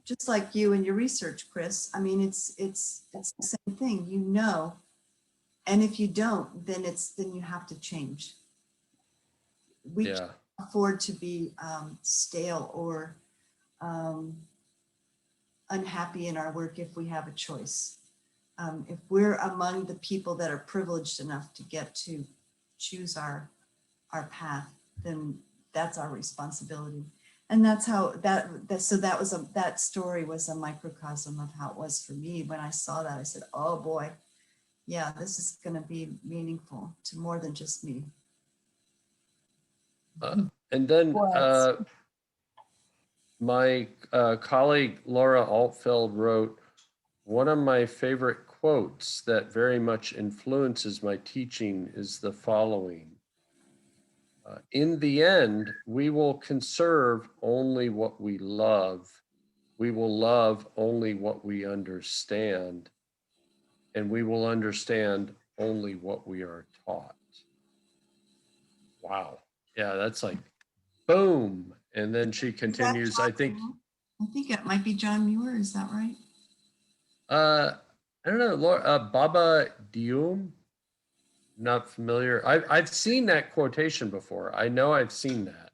Just like you and your research, Chris. I mean, it's the same thing, you know, and if you don't, then you have to change. We can't afford to be stale or unhappy in our work if we have a choice. If we're among the people that are privileged enough to get to choose our path, then that's our responsibility. And that's how that story was a microcosm of how it was for me. When I saw that, I said, oh boy, yeah, this is going to be meaningful to more than just me. And then my colleague Laura Altfeld wrote, one of my favorite quotes that very much influences my teaching is the following. In the end, we will conserve only what we love. We will love only what we understand. And we will understand only what we are taught. Wow. Yeah, that's like, boom. And then she continues, I think it might be John Muir. Is that right? I don't know, Laura, Baba Dioum. Not familiar. I've seen that quotation before. I know I've seen that.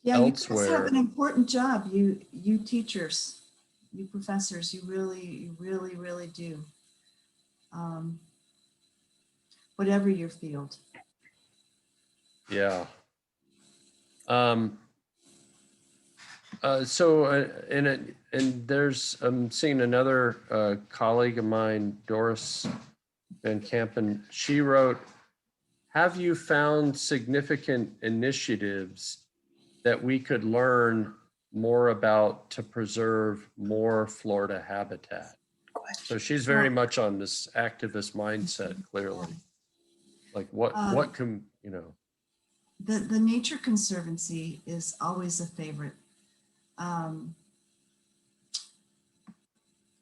Yeah, elsewhere. You guys have an important job. You teachers, you professors, you really do. Whatever your field. Yeah. And there's, I'm seeing another colleague of mine, Doris Van Kampen. She wrote, have you found significant initiatives that we could learn more about to preserve more Florida habitat? So she's very much on this activist mindset, clearly. Like what can, you know? The Nature Conservancy is always a favorite.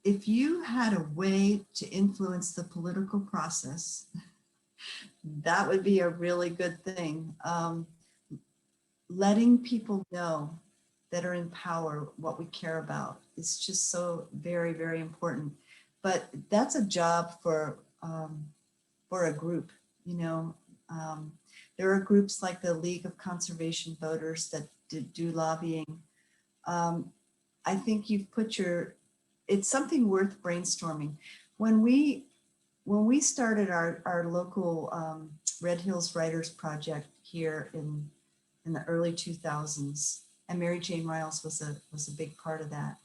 If you had a way to influence the political process, that would be a really good thing. Letting people know that are in power what we care about is just so very, very important. But that's a job for a group, you know. There are groups like the League of Conservation Voters that do lobbying. I think you've put it's something worth brainstorming. When we started our local Red Hills Writers Project here in the early 2000s, and Mary Jane Riles was a big part of that.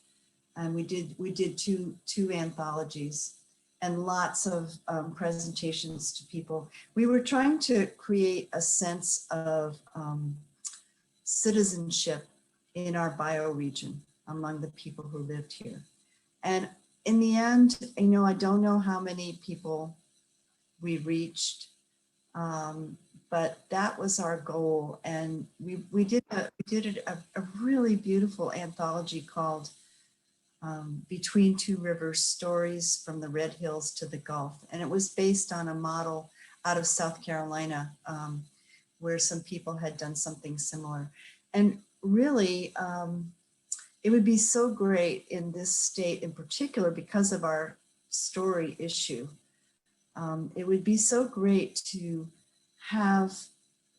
And we did two anthologies and lots of presentations to people. We were trying to create a sense of citizenship in our bioregion among the people who lived here. And in the end, you know, I don't know how many people we reached, but that was our goal. And we did a really beautiful anthology called Between Two Rivers, Stories from the Red Hills to the Gulf. And it was based on a model out of South Carolina, where some people had done something similar. And really, it would be so great in this state in particular because of our story issue. It would be so great to have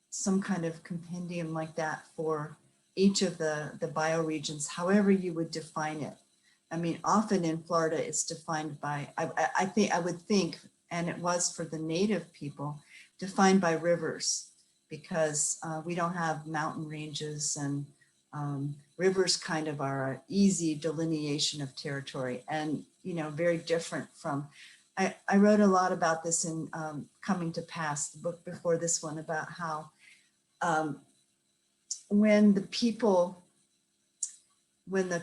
some kind of compendium like that for each of the bioregions, however you would define it. I mean, often in Florida, it's defined by, I would think, and it was for the native people, defined by rivers, because we don't have mountain ranges, and rivers kind of are an easy delineation of territory, and, you know, very different from, I wrote a lot about this in Coming to Pass, the book before this one, about how when the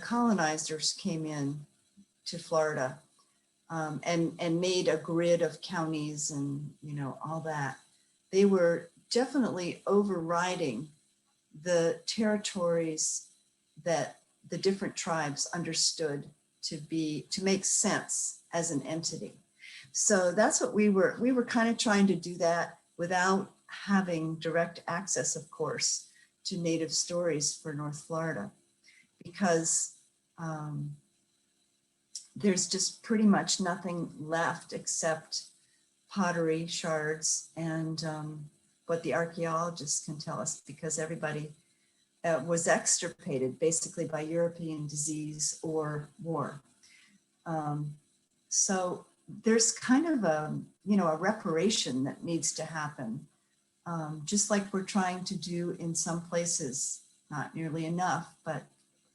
colonizers came in to Florida and made a grid of counties and, you know, all that, they were definitely overriding the territories that the different tribes understood to make sense as an entity. So that's what we were kind of trying to do, that without having direct access, of course, to native stories for North Florida, because there's just pretty much nothing left except pottery shards and what the archaeologists can tell us, because everybody was extirpated basically by European disease or war. So there's kind of a reparation that needs to happen, just like we're trying to do in some places, not nearly enough, but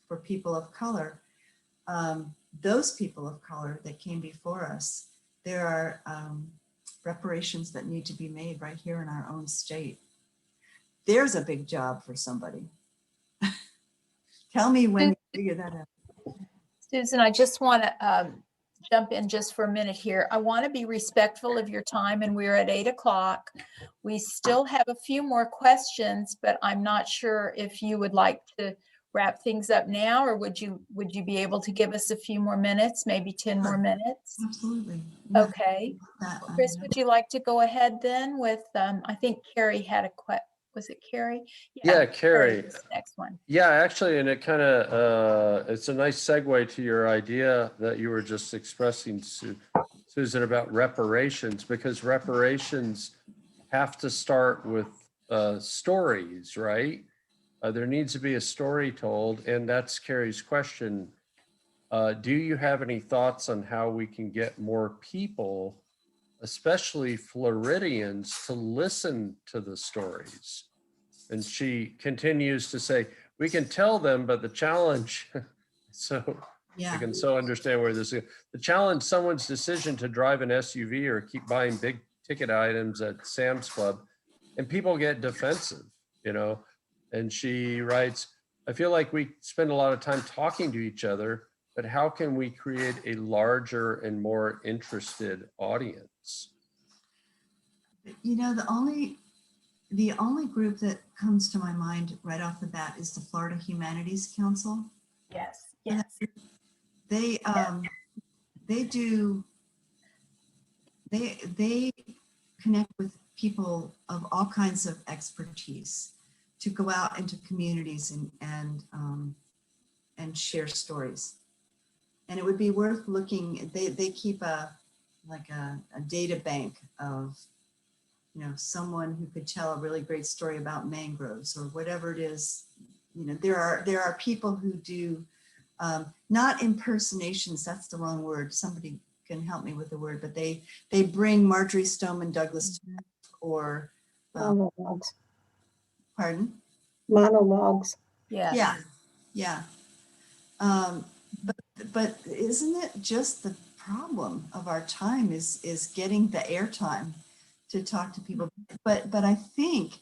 for people of color, those people of color that came before us, there are reparations that need to be made right here in our own state. There's a big job for somebody. Tell me when you figure that out. Susan, I just want to jump in just for a minute here. I want to be respectful of your time, and we're at 8 o'clock. We still have a few more questions, but I'm not sure if you would like to wrap things up now, or would you be able to give us a few more minutes, maybe 10 more minutes? Absolutely. Yeah. Okay. Chris, would you like to go ahead then with, I think Carrie had a question. Was it Carrie? Yeah, Carrie. Next one. Yeah, actually, and it kind of, it's a nice segue to your idea that you were just expressing, Susan, about reparations, because reparations have to start with stories, right? There needs to be a story told, and that's Carrie's question. Do you have any thoughts on how we can get more people, especially Floridians, to listen to the stories? And she continues to say, we can tell them, but the challenge, so Yeah. I can so understand where this is. The challenge, someone's decision to drive an SUV or keep buying big ticket items at Sam's Club, and people get defensive, you know? And she writes, I feel like we spend a lot of time talking to each other, but how can we create a larger and more interested audience? You know, the only group that comes to my mind right off the bat is the Florida Humanities Council. Yes. Yes. They connect with people of all kinds of expertise to go out into communities and share stories. And it would be worth looking. They keep a data bank of, you know, someone who could tell a really great story about mangroves or whatever it is. You know, there are people who do not impersonations. That's the wrong word. Somebody can help me with the word, but they bring Marjorie Stoneman Douglas to life, or Monologues. pardon? Monologues. Yeah. Yeah. But isn't it just the problem of our time is getting the airtime to talk to people? But I think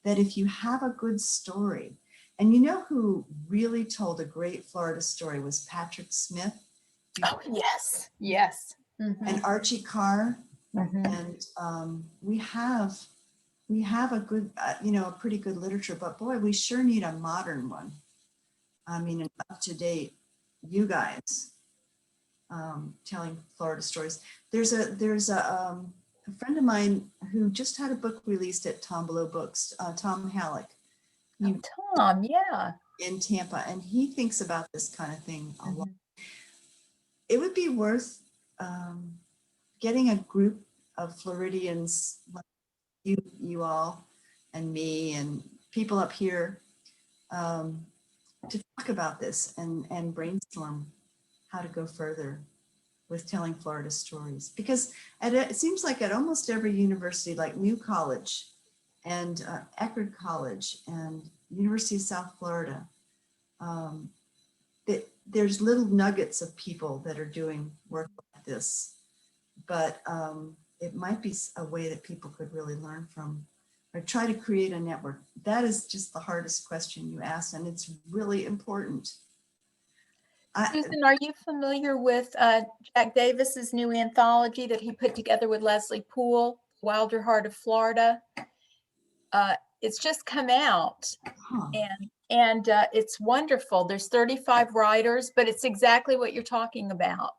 that if you have a good story, and you know who really told a great Florida story was Patrick Smith. Oh, yes. Yes. Mhm. And Archie Carr. Mhm. And we have a good, a pretty good literature, but boy, we sure need a modern one. I mean, an up-to-date, you guys telling Florida stories. There's a friend of mine who just had a book released at Tombelow Books, Tom Halleck, you Tom, yeah. in Tampa, and he thinks about this kind of thing a lot. Mhm. It would be worth getting a group of Floridians, like you all, and me, and people up here, to talk about this and brainstorm how to go further with telling Florida stories. Because it seems like at almost every university, like New College and Eckerd College and University of South Florida, there's little nuggets of people that are doing work like this. But it might be a way that people could really learn from, or try to create a network. That is just the hardest question you asked, and it's really important. Susan, are you familiar with Jack Davis's new anthology that he put together with Leslie Poole, Wilder Heart of Florida? It's just come out, Huh. and it's wonderful. There's 35 writers, but it's exactly what you're talking about.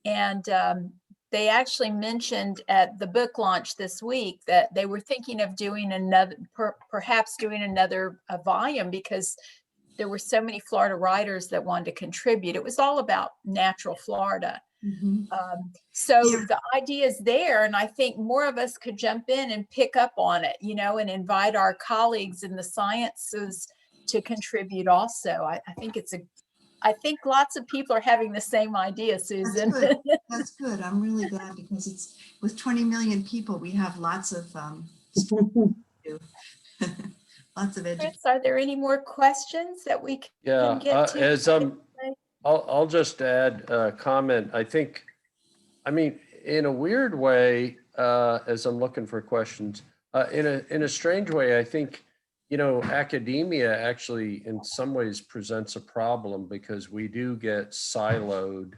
And they actually mentioned at the book launch this week that they were thinking of doing another, perhaps doing another volume, because there were so many Florida writers that wanted to contribute. It was all about natural Florida. Mhm. So Yeah. the idea is there, and I think more of us could jump in and pick up on it, and invite our colleagues in the sciences to contribute also. I think lots of people are having the same idea, Susan. That's good. That's good. I'm really glad, because it's with 20 million people, we have lots of lots of education. Chris, are there any more questions that we can Yeah, get to? as I'll just add a comment. I mean, in a weird way, as I'm looking for questions, in a strange way, I think, academia actually in some ways presents a problem, because we do get siloed.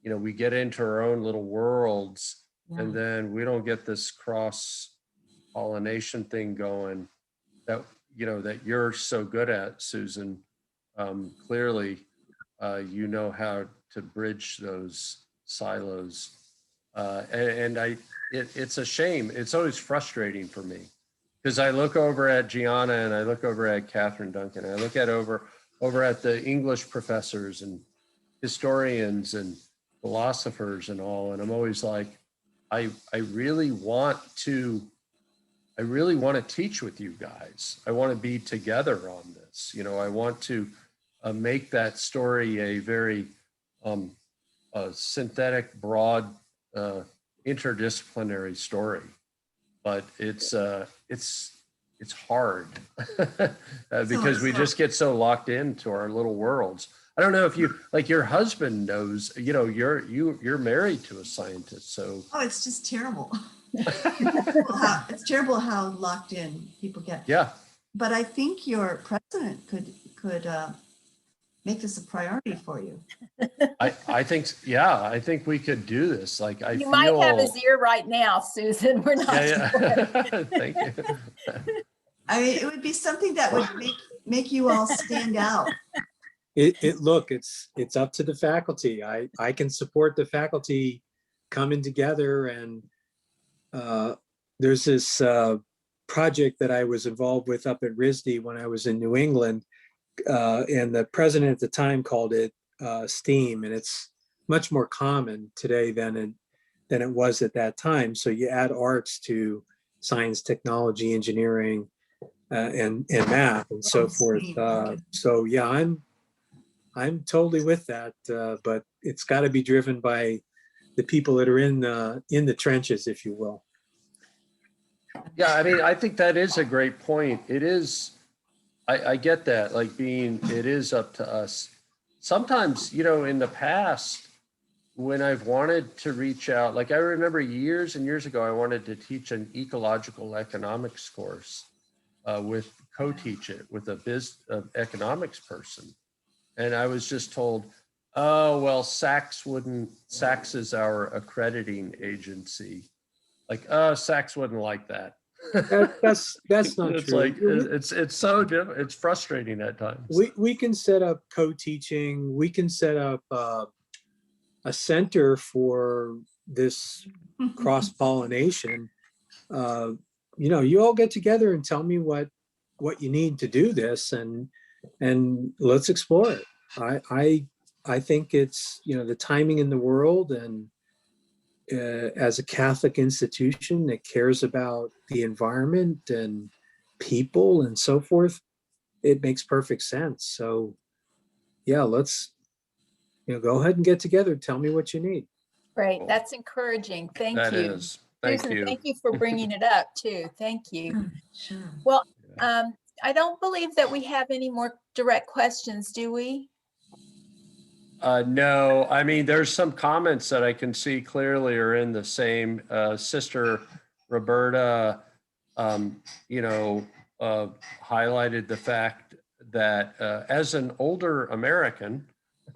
We get into our own little worlds, and then we don't get this cross pollination thing going that that you're so good at, Susan. Clearly, you know how to bridge those silos, it's a shame. It's always frustrating for me, because I look over at Gianna, and I look over at Catherine Duncan, and I look at over at the English professors and historians and philosophers and all, and I'm always like, I really want to teach with you guys. I want to be together on this. I want to make that story a very synthetic, broad, interdisciplinary story. But it's hard because we just get so locked into our little worlds. I don't know if you, like, your husband knows, you're married to a scientist, so. Oh, it's just terrible. It's terrible how locked in people get. Yeah. But I think your president could make this a priority for you. I think we could do this. Like, I You feel, might have his ear right now, Susan. We're not yeah. sure. Thank you. I mean, it would be something that would make you all stand out. Look, it's up to the faculty. I can support the faculty coming together, and there's this project that I was involved with up at RISD when I was in New England, and the president at the time called it STEAM, and it's much more common today than it was at that time. So you add arts to science, technology, engineering, and math, and so forth. So yeah, I'm totally with that, but it's got to be driven by the people that are in the trenches, if you will. Yeah, I mean, I think that is a great point. It is, I get that, like, it is up to us. Sometimes, in the past, when I've wanted to reach out, like, I remember years and years ago, I wanted to teach an ecological economics course, co-teach it with a economics person. And I was just told, oh, well, SACS is our accrediting agency. Like, oh, SACS wouldn't like that. That's not It's true. like, it's so different. It's frustrating at times. We can set up co-teaching. We can set up a center for this cross-pollination. You all get together and tell me what what you need to do this, and let's explore it. I think it's, you know, the timing in the world, and as a Catholic institution that cares about the environment and people and so forth, it makes perfect sense. So yeah, let's, you know, go ahead and get together. Tell me what you need. Great. That's encouraging. Thank That you. is, thank Susan, you. thank you for bringing it up too. Thank you. Sure. Well, I don't believe that we have any more direct questions, do we? No, I mean, there's some comments that I can see clearly are in the same. Sister Roberta, you know, highlighted the fact that as an older American,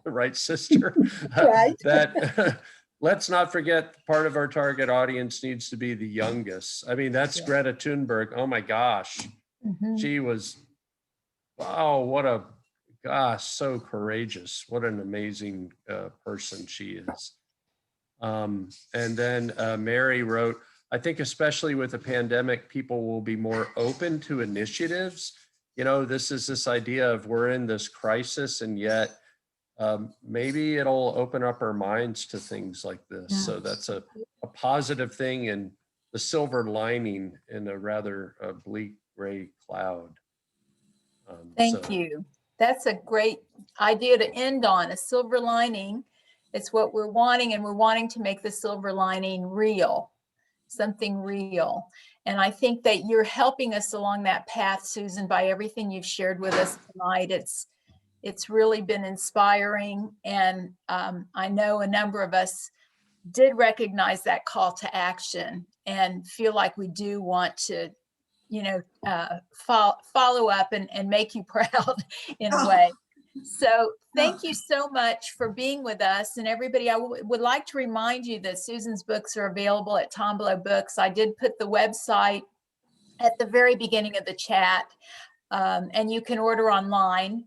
right, sister, Right. that let's not forget part of our target audience needs to be the youngest. I mean, that's Yeah. Greta Thunberg. Oh my gosh. Mhm. She was, wow, what a, gosh, so courageous. What an amazing person she is. And then Mary wrote, I think especially with the pandemic, people will be more open to initiatives. You know, this idea of we're in this crisis, and yet maybe it'll open up our minds to things like this. Yeah. So that's a positive thing, and the silver lining in a rather bleak gray cloud. Thank So, you. That's a great idea to end on, a silver lining. It's what we're wanting, and we're wanting to make the silver lining real, something real. And I think that you're helping us along that path, Susan, by everything you've shared with us tonight. It's really been inspiring. And I know a number of us did recognize that call to action and feel like we do want to, you know, follow up and make you proud in a way. So thank you so much for being with us. And everybody, I would like to remind you that Susan's books are available at Tombolo Books. I did put the website at the very beginning of the chat, and you can order online.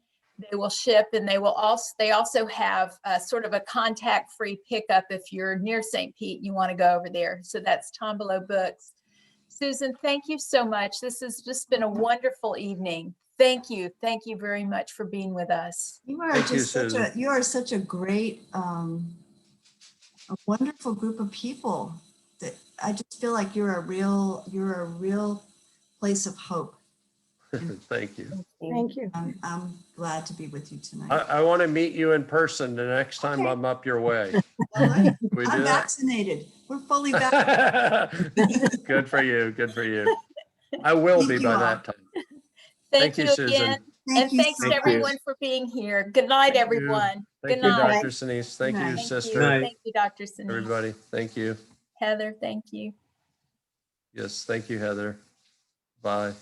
They will ship, and they also have sort of a contact-free pickup if you're near St. Pete and you want to go over there. So that's Tombolo Books. Susan, thank you so much. This has just been a wonderful evening. Thank you. Thank you very much for being with us. You are Thank you, just such Susan. you are such a great, a wonderful group of people that I just feel like you're a real place of hope. thank you. Thank you. I'm glad to be with you tonight. I want to meet you in person the next time Okay. I'm up your way. All right. We I'm do that? vaccinated. We're fully vaccinated. Good for you. Good for you. I will Thank be you by all. that time. Thank you Susan. again. Thank And you thanks so to Thank you. everyone for being here. Good night, Thank you. everyone. Thank Good you, night. Dr. Sinise. Thank Good you, night. Thank sister. you. Night. Thank you, Dr. Sinise. Everybody, thank you. Heather, thank you. Yes, thank you, Heather. Bye.